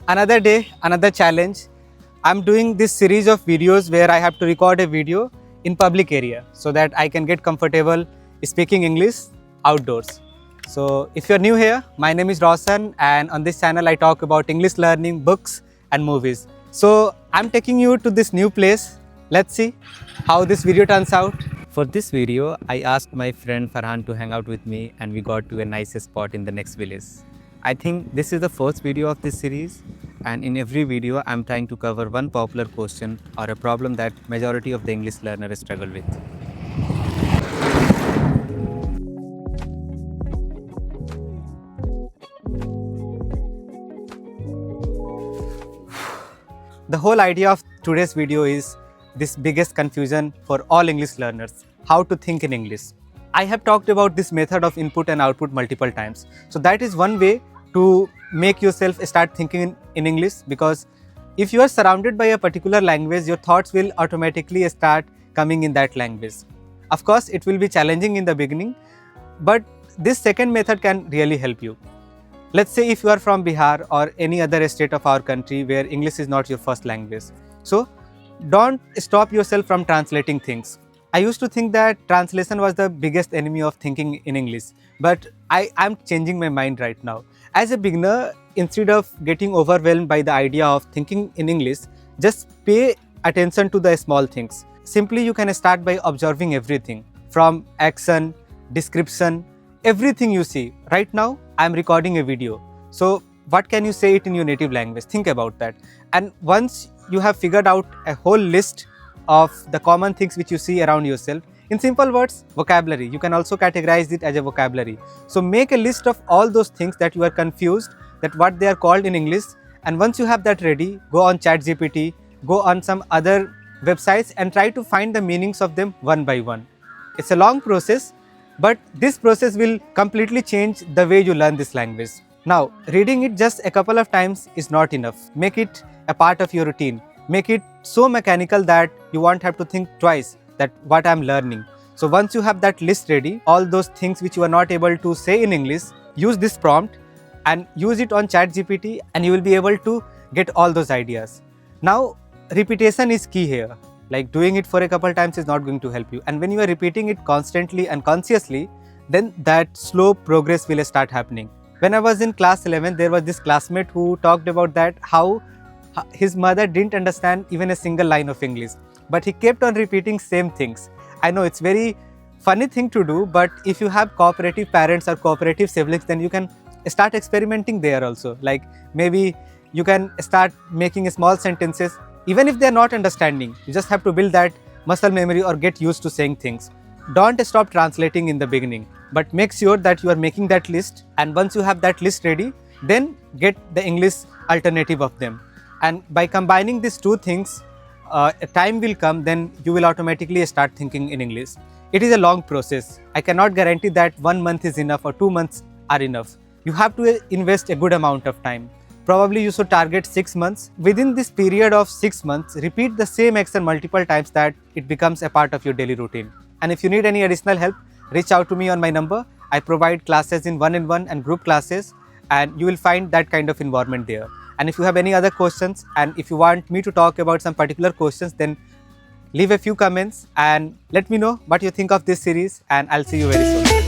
Another day, another challenge. I'm doing this series of videos where I have to record a video in public area so that I can get comfortable speaking English outdoors. So if you're new here, my name is Roshan and on this channel I talk about English learning, books and movies. So I'm taking you to this new place. Let's see how this video turns out. For this video, I asked my friend Farhan to hang out with me and we got to a nice spot in the next village. I think this is the first video of this series, and in every video I'm trying to cover one popular question or a problem that majority of the English learners struggle with. The whole idea of today's video is this biggest confusion for all English learners, how to think in English. I have talked about this method of input and output multiple times. So that is one way to make yourself start thinking in English, because if you are surrounded by a particular language, your thoughts will automatically start coming in that language. Of course, it will be challenging in the beginning, but this second method can really help you. Let's say if you are from Bihar or any other state of our country where English is not your first language. So don't stop yourself from translating things. I used to think that translation was the biggest enemy of thinking in English, but I'm changing my mind right now. As a beginner, instead of getting overwhelmed by the idea of thinking in English, just pay attention to the small things. Simply, you can start by observing everything from action, description, everything you see. Right now, I'm recording a video. So what can you say it in your native language? Think about that. And once you have figured out a whole list of the common things which you see around yourself, in simple words, vocabulary. You can also categorize it as a vocabulary. So make a list of all those things that you are confused, that what they are called in English. And once you have that ready, go on ChatGPT, go on some other websites and try to find the meanings of them one by one. It's a long process, but this process will completely change the way you learn this language. Now, reading it just a couple of times is not enough. Make it a part of your routine. Make it so mechanical that you won't have to think twice that what I'm learning. So once you have that list ready, all those things which you are not able to say in English, use this prompt and use it on ChatGPT and you will be able to get all those ideas. Now, repetition is key here. Like doing it for a couple times is not going to help you. And when you are repeating it constantly and consciously, then that slow progress will start happening. When I was in class 11, there was this classmate who talked about that how his mother didn't understand even a single line of English, but he kept on repeating same things. I know it's very funny thing to do, but if you have cooperative parents or cooperative siblings, then you can start experimenting there also. Like maybe you can start making small sentences, even if they're not understanding. You just have to build that muscle memory or get used to saying things. Don't stop translating in the beginning, but make sure that you are making that list. And once you have that list ready, then get the English alternative of them. And by combining these two things, a time will come, then you will automatically start thinking in English. It is a long process. I cannot guarantee that 1 month is enough or 2 months are enough. You have to invest a good amount of time. Probably you should target 6 months. Within this period of 6 months, repeat the same action multiple times that it becomes a part of your daily routine. And if you need any additional help, reach out to me on my number. I provide classes in one-on-one and group classes, and you will find that kind of environment there. And if you have any other questions and if you want me to talk about some particular questions, then leave a few comments and let me know what you think of this series, and I'll see you very soon.